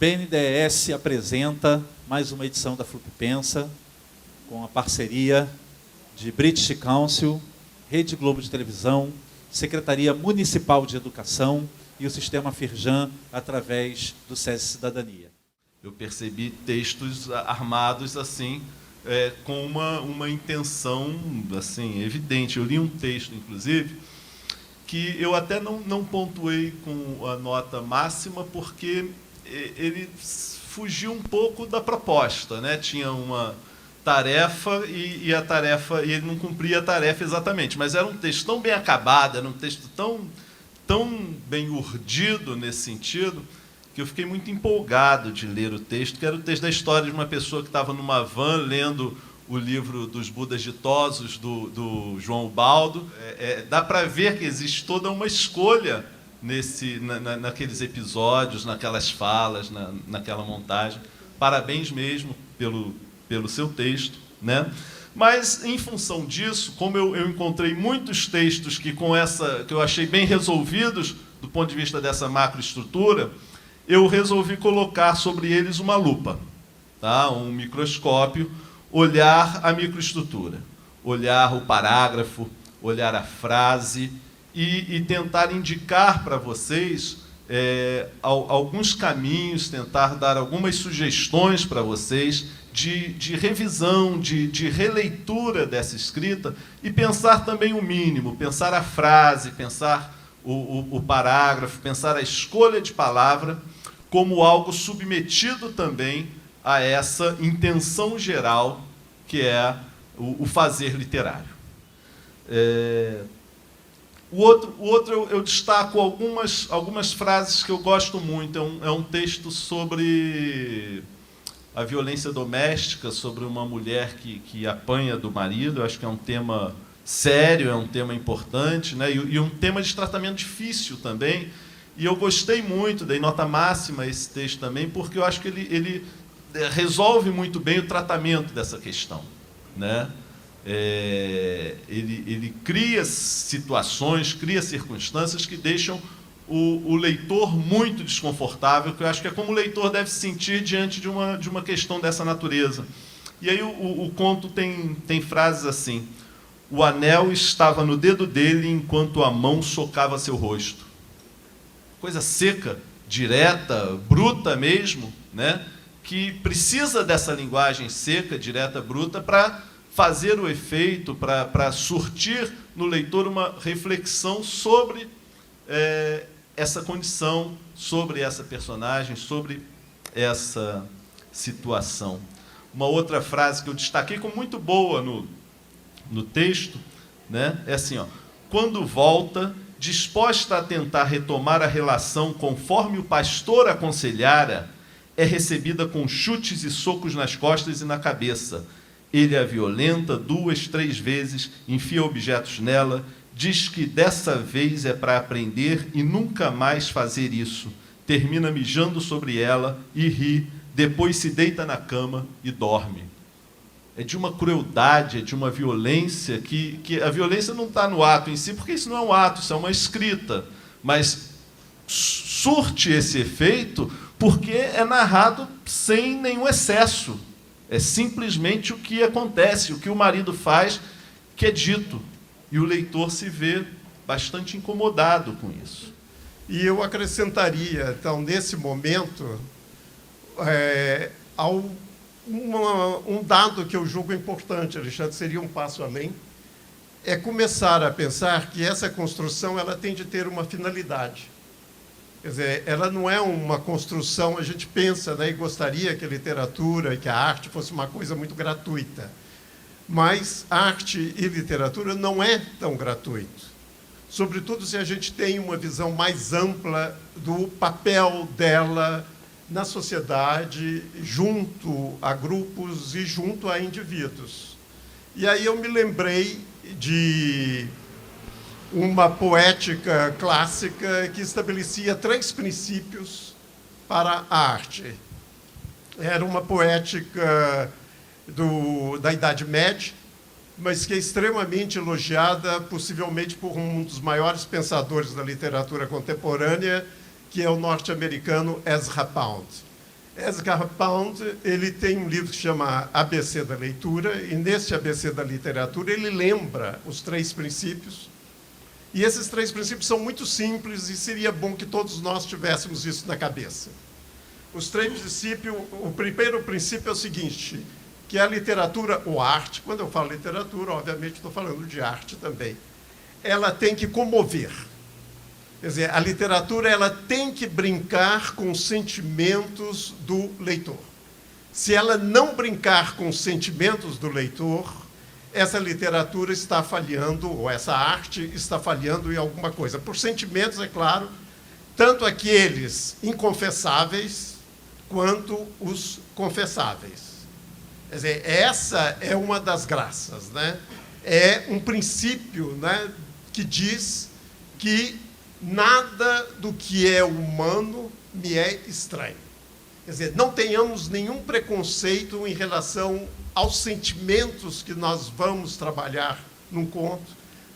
BNDES apresenta mais uma edição da FLUP Pensa, com a parceria de British Council, Rede Globo de Televisão, Secretaria Municipal de Educação e o Sistema Firjan, através do SESI Cidadania. Eu percebi textos armados assim, com uma intenção assim, evidente. Eu li um texto, inclusive, que eu até não pontuei com a nota máxima, porque ele fugiu um pouco da proposta, né? Tinha uma tarefa e ele não cumpria a tarefa exatamente, mas era um texto tão bem acabado, era um texto tão bem urdido nesse sentido, que eu fiquei muito empolgado de ler o texto, que era o texto da história de uma pessoa que estava numa van lendo o livro dos Budas Ditosos, do João Ubaldo. Dá para ver que existe toda uma escolha naqueles episódios, naquelas falas, naquela montagem. Parabéns mesmo pelo seu texto, né? Mas, em função disso, como eu encontrei muitos textos que eu achei bem resolvidos do ponto de vista dessa macroestrutura, eu resolvi colocar sobre eles uma lupa, tá? Um microscópio, olhar a microestrutura, olhar o parágrafo, olhar a frase e tentar indicar para vocês alguns caminhos, tentar dar algumas sugestões para vocês de revisão, de releitura dessa escrita e pensar também o mínimo, pensar a frase, pensar o parágrafo, pensar a escolha de palavra como algo submetido também a essa intenção geral que é o fazer literário. O outro eu destaco algumas frases que eu gosto muito. É um texto sobre a violência doméstica, sobre uma mulher que apanha do marido. Eu acho que é um tema sério, é um tema importante, né? E um tema de tratamento difícil também. E eu gostei muito, dei nota máxima a esse texto também, porque eu acho que ele resolve muito bem o tratamento dessa questão, né? Ele cria situações, cria circunstâncias que deixam o leitor muito desconfortável, que eu acho que é como o leitor deve se sentir diante de uma questão dessa natureza. E aí o conto tem frases assim: o anel estava no dedo dele enquanto a mão socava seu rosto. Coisa seca, direta, bruta mesmo, né? Que precisa dessa linguagem seca, direta, bruta, para fazer o efeito, para surtir no leitor uma reflexão sobre essa condição, sobre essa personagem, sobre essa situação. Uma outra frase que eu destaquei como muito boa no texto, né, é assim, ó: quando volta, disposta a tentar retomar a relação conforme o pastor aconselhara, é recebida com chutes e socos nas costas e na cabeça. Ele a violenta 2, 3 vezes, enfia objetos nela, diz que dessa vez é para aprender e nunca mais fazer isso. Termina mijando sobre ela e ri, depois se deita na cama e dorme. É de uma crueldade, é de uma violência, que a violência não está no ato em si, porque isso não é um ato, isso é uma escrita, mas surte esse efeito porque é narrado sem nenhum excesso. É simplesmente o que acontece, o que o marido faz, que é dito. E o leitor se vê bastante incomodado com isso. E eu acrescentaria, então, nesse momento, um dado que eu julgo importante, Alexandre, seria um passo além, é começar a pensar que essa construção ela tem de ter uma finalidade. Quer dizer, ela não é uma construção, a gente pensa, né, e gostaria que a literatura e que a arte fosse uma coisa muito gratuita. Mas arte e literatura não é tão gratuito. Sobretudo se a gente tem uma visão mais ampla do papel dela na sociedade, junto a grupos e junto a indivíduos. E aí eu me lembrei de uma poética clássica que estabelecia 3 princípios para a arte. Era uma poética da Idade Média, mas que é extremamente elogiada, possivelmente por um dos maiores pensadores da literatura contemporânea, que é o norte-americano Ezra Pound. Edgar Pound, ele tem um livro que se chama ABC da Leitura, e neste ABC da Literatura ele lembra os 3 princípios, e esses 3 princípios são muito simples e seria bom que todos nós tivéssemos isso na cabeça. Os 3 princípios, o primeiro princípio é o seguinte, que a literatura, ou arte, quando eu falo literatura, obviamente estou falando de arte também, ela tem que comover. Quer dizer, a literatura ela tem que brincar com os sentimentos do leitor. Se ela não brincar com os sentimentos do leitor, essa literatura está falhando, ou essa arte está falhando em alguma coisa. Por sentimentos, é claro, tanto aqueles inconfessáveis, quanto os confessáveis. Quer dizer, essa é uma das graças, né? É um princípio, né, que diz que nada do que é humano me é estranho. Quer dizer, não tenhamos nenhum preconceito em relação aos sentimentos que nós vamos trabalhar num conto,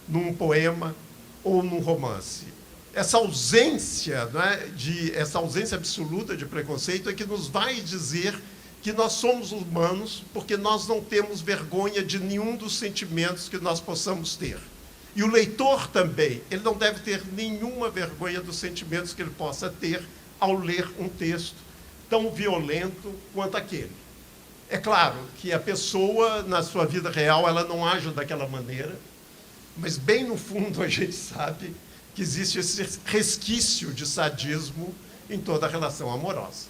num poema ou num romance. Essa ausência, né, essa ausência absoluta de preconceito é que nos vai dizer que nós somos humanos porque nós não temos vergonha de nenhum dos sentimentos que nós possamos ter. E o leitor também, ele não deve ter nenhuma vergonha dos sentimentos que ele possa ter ao ler um texto tão violento quanto aquele. É claro que a pessoa, na sua vida real, ela não age daquela maneira, mas bem no fundo a gente sabe que existe esse resquício de sadismo em toda a relação amorosa.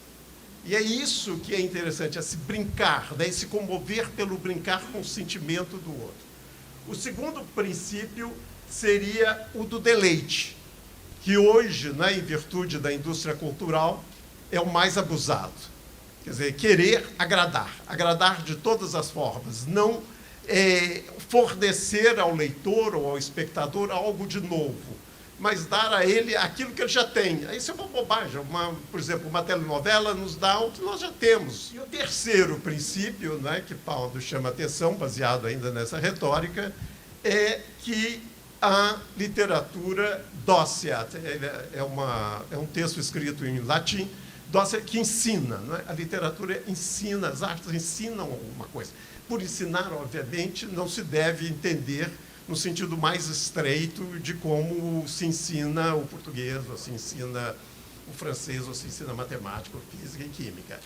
E é isso que é interessante, é se brincar, né, se comover pelo brincar com o sentimento do outro. O segundo princípio seria o do deleite, que hoje, né, em virtude da indústria cultural, é o mais abusado. Quer dizer, querer agradar de todas as formas, não fornecer ao leitor ou ao espectador algo de novo, mas dar a ele aquilo que ele já tem. Isso é uma bobagem. Por exemplo, uma telenovela nos dá o que nós já temos. E o terceiro princípio, né, que Paulo chama atenção, baseado ainda nessa retórica, é que a literatura dociat, é um texto escrito em latim, dociat, que ensina. Não é? A literatura ensina, as artes ensinam alguma coisa. Por ensinar, obviamente, não se deve entender no sentido mais estreito de como se ensina o português, ou se ensina o francês, ou se ensina matemática, física e química.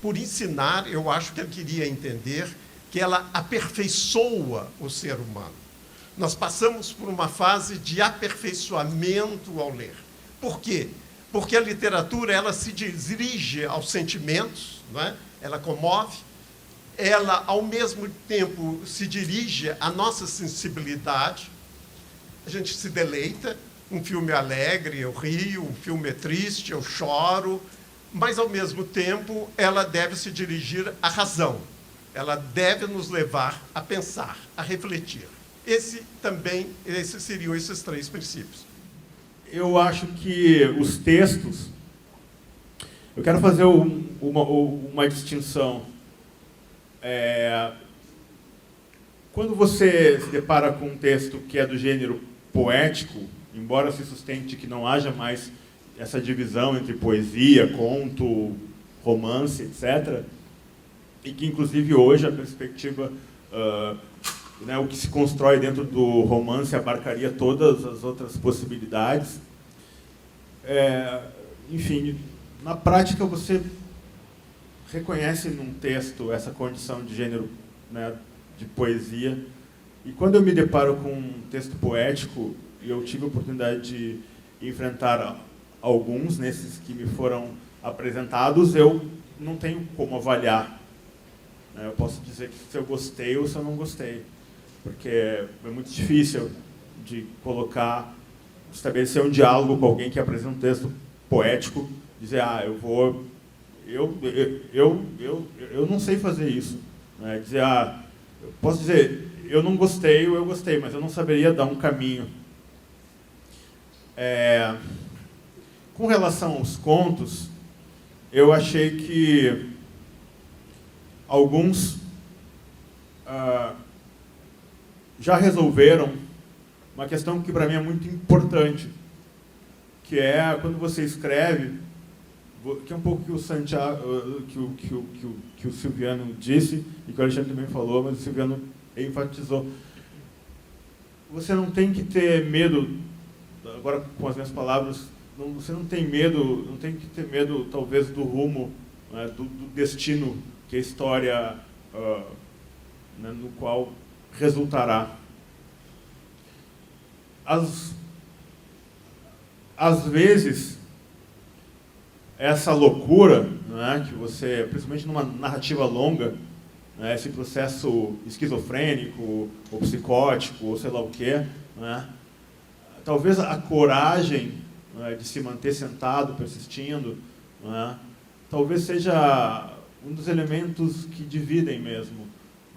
Por ensinar, eu acho que ele queria entender que ela aperfeiçoa o ser humano. Nós passamos por uma fase de aperfeiçoamento ao ler. Por quê? Porque a literatura ela se dirige aos sentimentos, não é? Ela comove, ela, ao mesmo tempo, se dirige à nossa sensibilidade. A gente se deleita, um filme é alegre, eu rio, um filme é triste, eu choro, mas, ao mesmo tempo, ela deve se dirigir à razão. Ela deve nos levar a pensar, a refletir. Esses seriam esses 3 princípios. Eu acho que os textos... Eu quero fazer uma distinção. Quando você se depara com um texto que é do gênero poético, embora se sustente que não haja mais essa divisão entre poesia, conto, romance, etc., e que, inclusive, hoje a perspectiva, né, o que se constrói dentro do romance abarcaria todas as outras possibilidades. Enfim, na prática você reconhece num texto essa condição de gênero, né, de poesia. E quando eu me deparo com um texto poético, e eu tive a oportunidade de enfrentar alguns nesses que me foram apresentados, eu não tenho como avaliar. Eu posso dizer se eu gostei ou se eu não gostei, porque é muito difícil de estabelecer um diálogo com alguém que apresenta um texto poético, dizer, eu não sei fazer isso. Né? Dizer, eu posso dizer, eu não gostei ou eu gostei, mas eu não saberia dar um caminho. Com relação aos contos, eu achei que alguns já resolveram uma questão que para mim é muito importante, que é quando você escreve, que é um pouco que o Santiago, que o Silviano disse, e que o Alexandre também falou, mas o Silviano enfatizou. Você não tem que ter medo, agora com as minhas palavras, você não tem medo, não tem que ter medo, talvez, do rumo, né, do destino que a história, né, no qual resultará. Às vezes, essa loucura, né, que você, principalmente numa narrativa longa, né, esse processo esquizofrênico, ou psicótico, ou sei lá o quê, né, talvez a coragem, né, de se manter sentado, persistindo, né, talvez seja um dos elementos que dividem mesmo,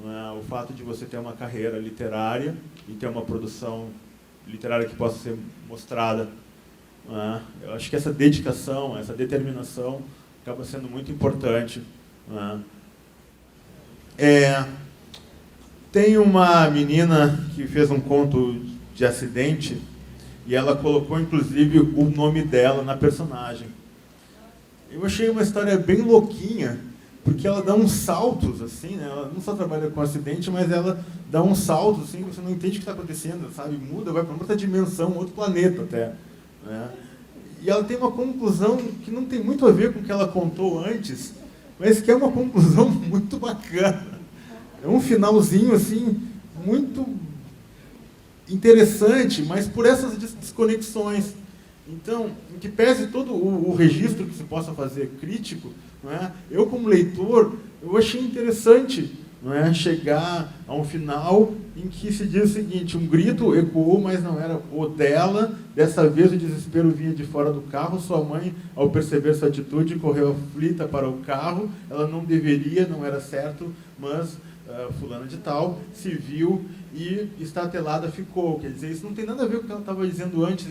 né, o fato de você ter uma carreira literária e ter uma produção literária que possa ser mostrada. Né. Eu acho que essa dedicação, essa determinação acaba sendo muito importante. Né. Tem uma menina que fez um conto de acidente e ela colocou, inclusive, o nome dela na personagem. Eu achei uma história bem louquinha, porque ela dá uns saltos, assim, né? Ela não só trabalha com acidente, mas ela dá uns saltos, assim, você não entende o que está acontecendo, sabe? Muda, vai para outra dimensão, outro planeta até. Né? E ela tem uma conclusão que não tem muito a ver com o que ela contou antes, mas que é uma conclusão muito bacana. É um finalzinho, assim, muito interessante, mas por essas desconexões. Então, em que pese todo o registro que se possa fazer crítico, não é? Eu, como leitor, eu achei interessante, não é, chegar a um final em que se diz o seguinte: um grito ecoou, mas não era o dela. Dessa vez o desespero vinha de fora do carro. Sua mãe, ao perceber sua atitude, correu aflita para o carro. Ela não deveria, não era certo, mas fulana de tal se viu e estatelada ficou. Quer dizer, isso não tem nada a ver com o que ela estava dizendo antes,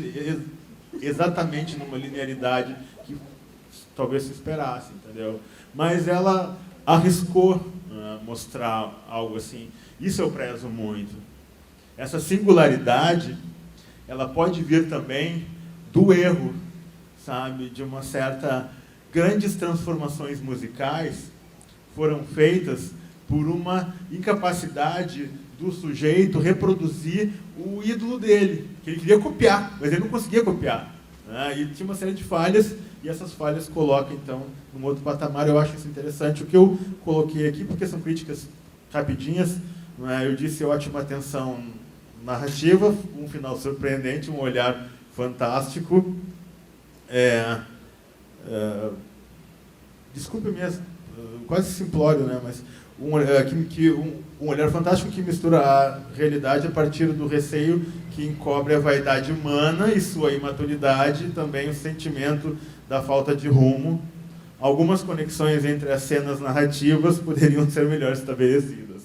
exatamente numa linearidade que talvez se esperasse, entendeu? Mas ela arriscou mostrar algo assim. Isso eu prezo muito. Essa singularidade, ela pode vir também do erro, sabe? De uma certa... Grandes transformações musicais foram feitas por uma incapacidade do sujeito reproduzir o ídolo dele, que ele queria copiar, mas ele não conseguia copiar. Né? E tinha uma série de falhas, e essas falhas colocam, então, num outro patamar. Eu acho isso interessante. O que eu coloquei aqui, porque são críticas rapidinhas, né? Eu disse ótima atenção narrativa, um final surpreendente, um olhar fantástico. Desculpe minhas... quase simplório, né? Mas um olhar fantástico que mistura a realidade a partir do receio que encobre a vaidade humana e sua imaturidade, também o sentimento da falta de rumo. Algumas conexões entre as cenas narrativas poderiam ser melhor estabelecidas.